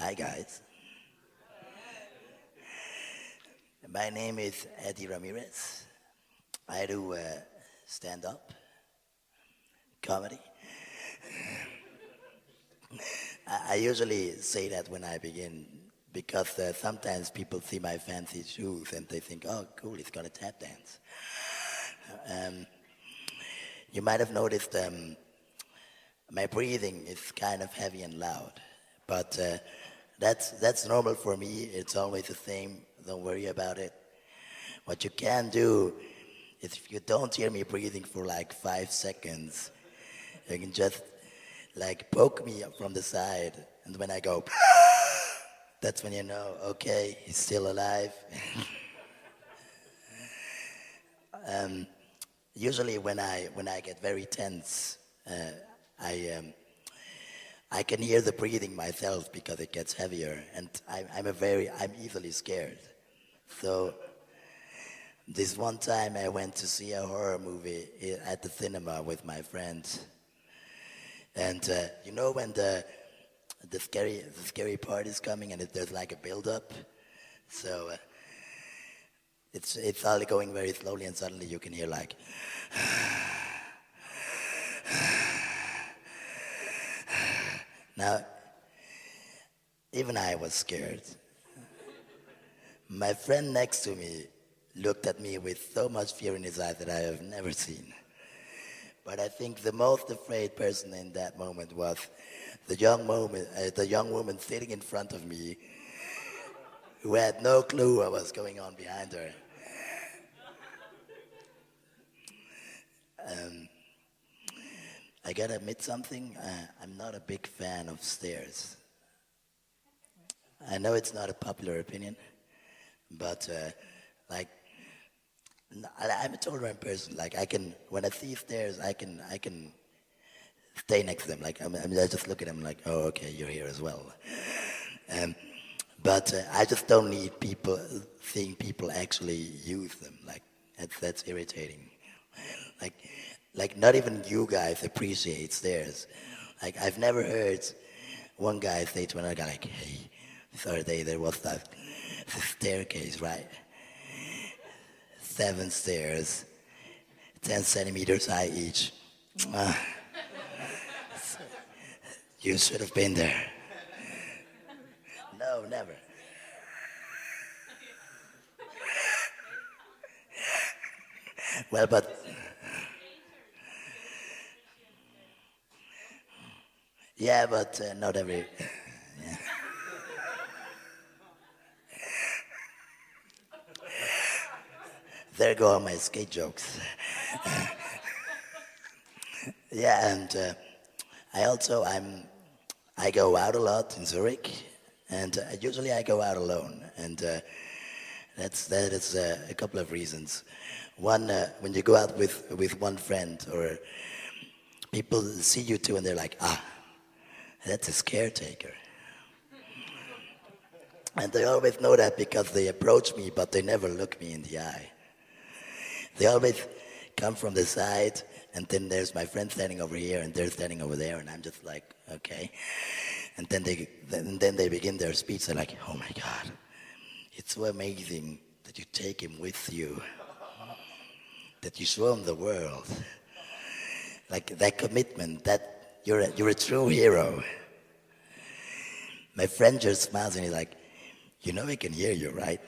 Hi guys, my name is Eddie Ramirez. I do stand-up comedy. I usually say that when I begin because sometimes people see my fancy shoes and they think, oh cool, he's gonna tap dance. Um, you might have noticed my breathing is kind of heavy and loud, but that's normal for me. It's always the same. Don't worry about it. What you can do is if you don't hear me breathing for like 5 seconds, you can just like poke me up from the side, and when I go, that's when you know, okay, he's still alive. um, Usually when I get very tense, I I can hear the breathing myself because it gets heavier, and I'm easily scared. So this one time I went to see a horror movie at the cinema with my friends, and you know when the scary part is coming and there's like a build up, so it's all going very slowly and suddenly you can hear like. Now, even I was scared. My friend next to me looked at me with so much fear in his eyes that I have never seen. But I think the most afraid person in that moment was the young woman sitting in front of me who had no clue what was going on behind her. Um, I gotta admit something, I'm not a big fan of stairs. I know it's not a popular opinion, but like, I'm a tolerant person. Like when I see stairs, I can stay next to them. Like I just look at them like, oh, okay, you're here as well. Um, but I just don't need seeing people actually use them. Like that's irritating. Like, like not even you guys appreciate stairs. Like I've never heard one guy say to another guy like, hey, the other day there was that staircase, right? 7 stairs, 10 centimeters high each. Ah, you should have been there. No, never. Well, but yeah, but not every. There go all my skate jokes. Yeah, and I go out a lot in Zurich, and usually I go out alone, and that is a couple of reasons. One, when you go out with one friend, or people see you two, and they're like, ah, that's a caretaker. And they always know that because they approach me, but they never look me in the eye. They always come from the side, and then there's my friend standing over here, and they're standing over there, and I'm just like, okay. And then they begin their speech. They're like, oh my God, it's so amazing that you take him with you, that you show him the world. Like that commitment, that you're a true hero. My friend just smiles and he's like, you know I can hear you, right?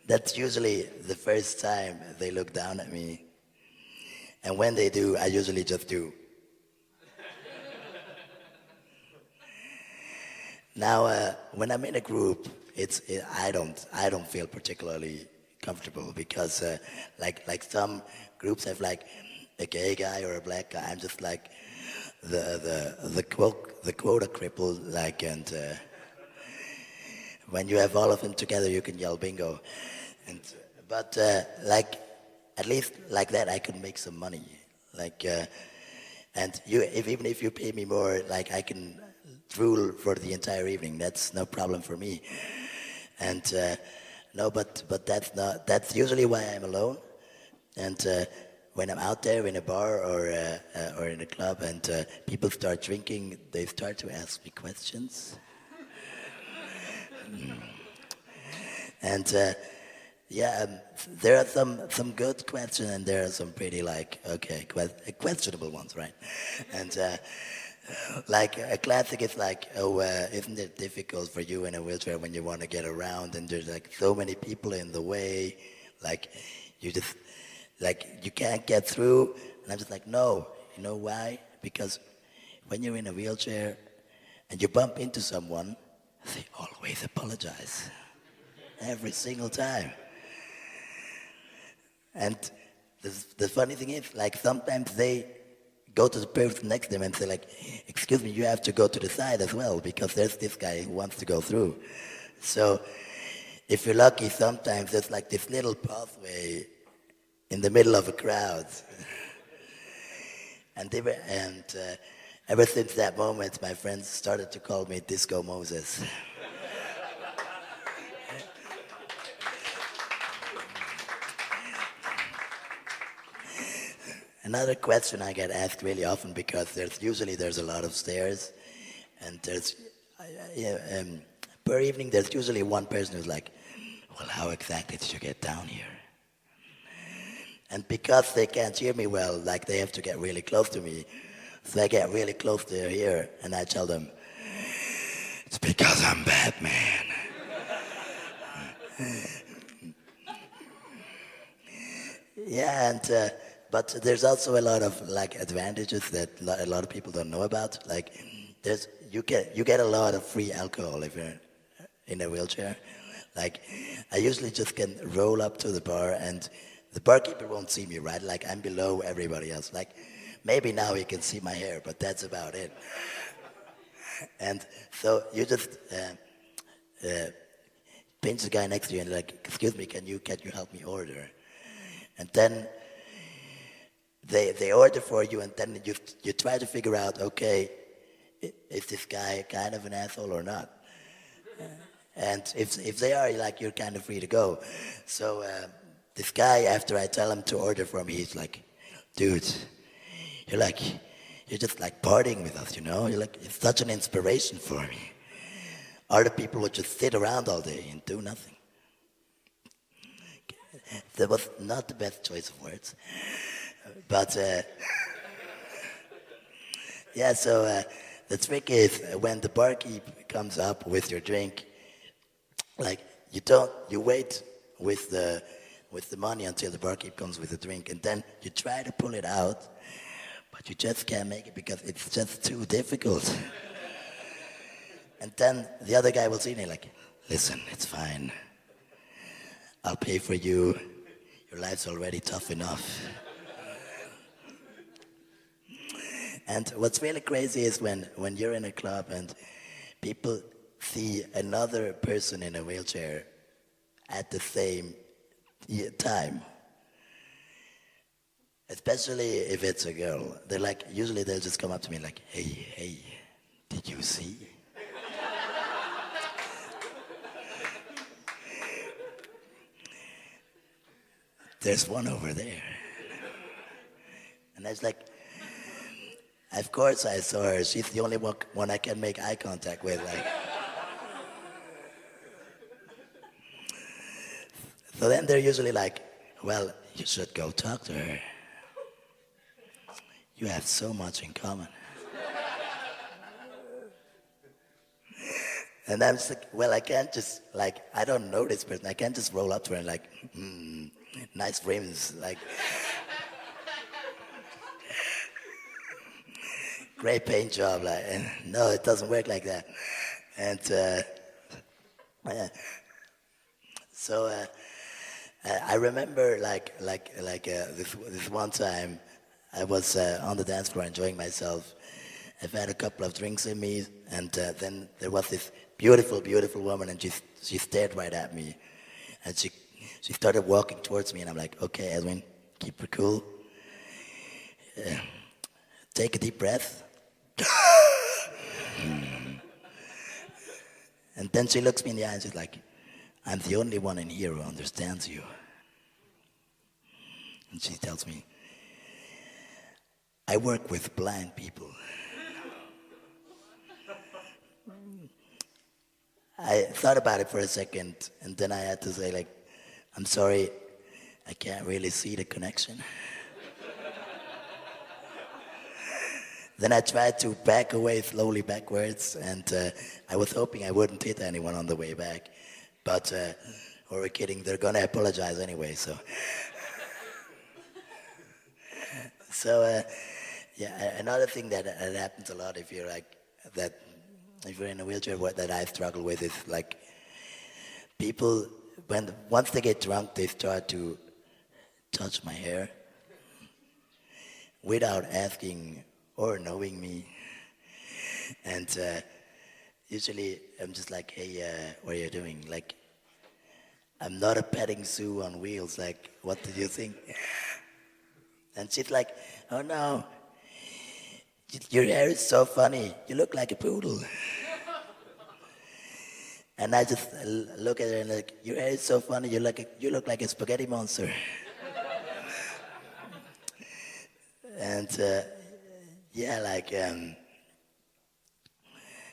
That's usually the first time they look down at me. And when they do, I usually just do. Now, when I'm in a group, I don't feel particularly comfortable because like some groups have like a gay guy or a black guy. I'm just like the quota cripple, like, and when you have all of them together, you can yell bingo. And but like at least like that, I can make some money. Like and even if you pay me more, like I can drool for the entire evening. That's no problem for me. And no, but that's usually why I'm alone. And when I'm out there in a bar or in a club and people start drinking, they start to ask me questions. And yeah, there are some good questions and there are some pretty like, okay, questionable ones, right? And like a classic is like, oh, isn't it difficult for you in a wheelchair when you want to get around and there's like so many people in the way, like you just, like you can't get through. And I'm just like, no, you know why? Because when you're in a wheelchair and you bump into someone, they always apologize. Every single time. And the funny thing is, like sometimes they go to the person next to them and say like, excuse me, you have to go to the side as well because there's this guy who wants to go through. So if you're lucky, sometimes there's like this little pathway in the middle of a crowd. And ever since that moment, my friends started to call me Disco Moses. Another question I get asked really often because there's a lot of stairs, and per evening there's usually one person who's like, well, how exactly did you get down here? And because they can't hear me well, like they have to get really close to me, so I get really close to their ear, and I tell them, it's because I'm Batman. Yeah, and but there's also a lot of like advantages that a lot of people don't know about. Like, you get a lot of free alcohol if you're in a wheelchair. Like, I usually just can roll up to the bar and the barkeeper won't see me, right? Like, I'm below everybody else. Like, maybe now he can see my hair, but that's about it. And so you just pinch the guy next to you and like, excuse me, can you help me order? And then they order for you, and then you try to figure out, okay, is this guy kind of an asshole or not? And if they are, like, you're kind of free to go. So this guy, after I tell him to order for me, he's like, dude, you're just like partying with us, you know? You're like, it's such an inspiration for me. Other people would just sit around all day and do nothing. That was not the best choice of words. But yeah, so the trick is when the barkeep comes up with your drink, like you wait with the money until the barkeep comes with the drink, and then you try to pull it out, but you just can't make it because it's just too difficult. And then the other guy will see me like, listen, it's fine. I'll pay for you. Your life's already tough enough. And what's really crazy is when you're in a club and people see another person in a wheelchair at the same time. Especially if it's a girl. They're like, usually they'll just come up to me like, hey, did you see? There's one over there. And I was like, of course I saw her. She's the only one I can make eye contact with. Like. So then they're usually like, well, you should go talk to her. You have so much in common. And I'm just like, well, I can't just, like, I don't know this person. I can't just roll up to her and like, nice rims, like, great paint job, like, and no, it doesn't work like that. And so I remember this one time I was on the dance floor enjoying myself. I've had a couple of drinks in me, and then there was this beautiful, beautiful woman, and she stared right at me, and she started walking towards me, and I'm like, okay, Edwin, keep it cool. Take a deep breath. And then she looks me in the eye and she's like, I'm the only one in here who understands you. And she tells me, I work with blind people. I thought about it for a second, and then I had to say, like, I'm sorry, I can't really see the connection. Then I tried to back away slowly backwards, and I was hoping I wouldn't hit anyone on the way back. But, who were kidding, they're gonna apologize anyway, so. So, yeah, another thing that happens a lot if you're like, that, if you're in a wheelchair, what that I struggle with is like, people, once they get drunk, they start to touch my hair without asking or knowing me. And usually I'm just like, hey, what are you doing? Like, I'm not a petting zoo on wheels. Like, what did you think? And she's like, oh no, your hair is so funny. You look like a poodle. And I just look at her and like, your hair is so funny. You look like a spaghetti monster. And yeah, like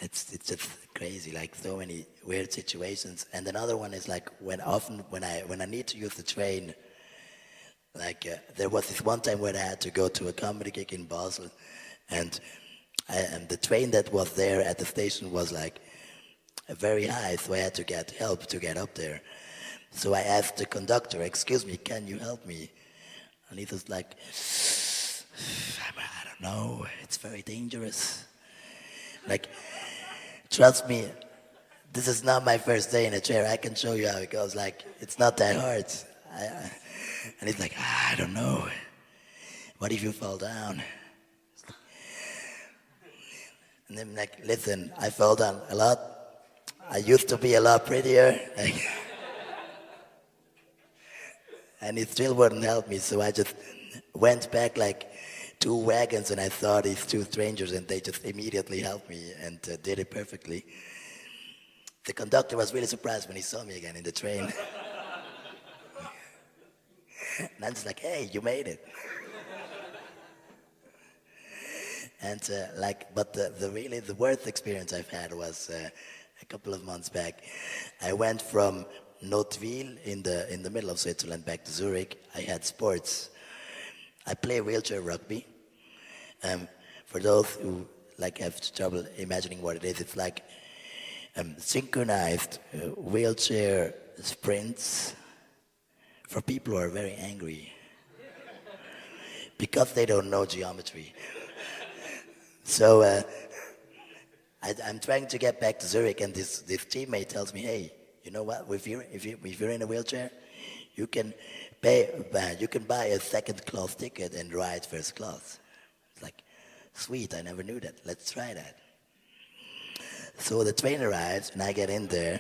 it's just crazy. Like so many weird situations. And another one is like when I need to use the train. Like there was this one time when I had to go to a comedy gig in Basel, and the train that was there at the station was like very high, so I had to get help to get up there. So I asked the conductor, "Excuse me, can you help me?" And he was like, "I don't know, it's very dangerous. Like, trust me, this is not my first day in a chair. I can show you how it goes. Like, it's not that hard." And he's like, I don't know. What if you fall down? And then I'm like, listen, I fell down a lot. I used to be a lot prettier. And he still wouldn't help me, so I just went back like 2 wagons and I saw these 2 strangers and they just immediately helped me and did it perfectly. The conductor was really surprised when he saw me again in the train. And I'm just like, hey, you made it. And but the worst experience I've had was a couple of months back. I went from Notville in the middle of Switzerland back to Zurich. I had sports. I play wheelchair rugby. For those who like have trouble imagining what it is, it's like synchronized wheelchair sprints for people who are very angry because they don't know geometry. So I'm trying to get back to Zurich, and this teammate tells me, "Hey, you know what? If you're in a wheelchair, you can buy a second-class ticket and ride first class." It's like, sweet! I never knew that. Let's try that. So the train arrives, and I get in there,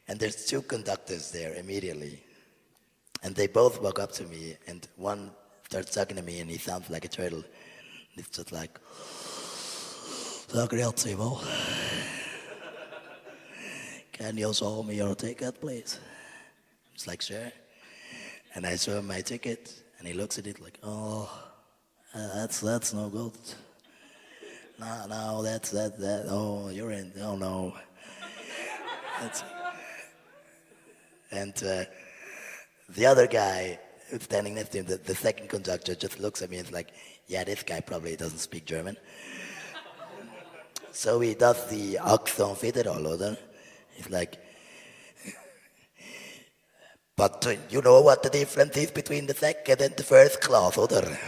and there's 2 conductors there immediately. And they both walk up to me, and one starts talking to me, and he sounds like a turtle. It's just like, "Sagreltivo, can you show me your ticket, please?" I'm just like, "Sure." And I show him my ticket, and he looks at it like, "Oh, that's no good. No, that. Oh, you're in. Oh no." And the other guy who's standing next to him, the second conductor, just looks at me and is like, "Yeah, this guy probably doesn't speak German." So he does the accent federal, oder? He's like, "But you know what the difference is between the second and the first class, oder?"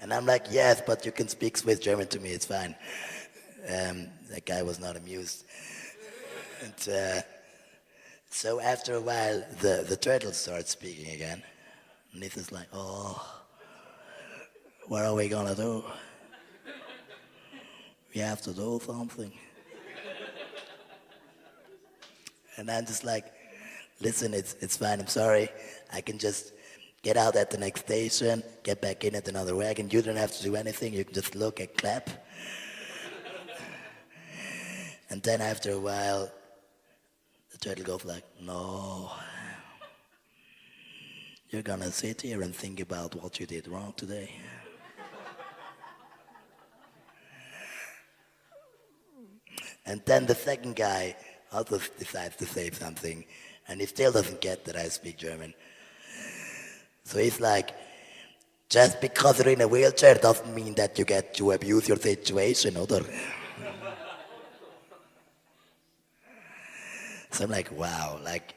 And I'm like, "Yes, but you can speak Swiss German to me, it's fine." That guy was not amused. And so after a while, the turtle starts speaking again. And he's like, "Oh, what are we gonna do? We have to do something." And I'm just like, "Listen, it's fine, I'm sorry. I can just get out at the next station, get back in at another wagon. You don't have to do anything, you can just look and clap." And then after a while, the turtle goes like, "No, you're gonna sit here and think about what you did wrong today. And then the second guy also decides to say something, and he still doesn't get that I speak German. So he's like, just because you're in a wheelchair doesn't mean that you get to abuse your situation, oder? So I'm like, wow, like,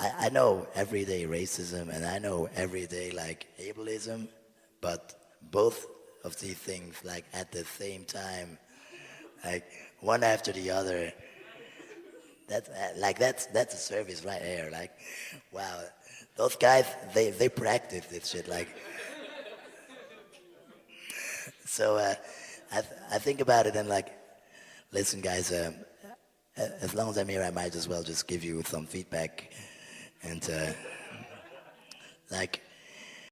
I know everyday racism and I know everyday like ableism, but both of these things like at the same time, like one after the other, that's a service right there. Like, wow, those guys they practice this shit. Like, so I think about it and like, listen, guys. As long as I'm here, I might as well just give you some feedback, and like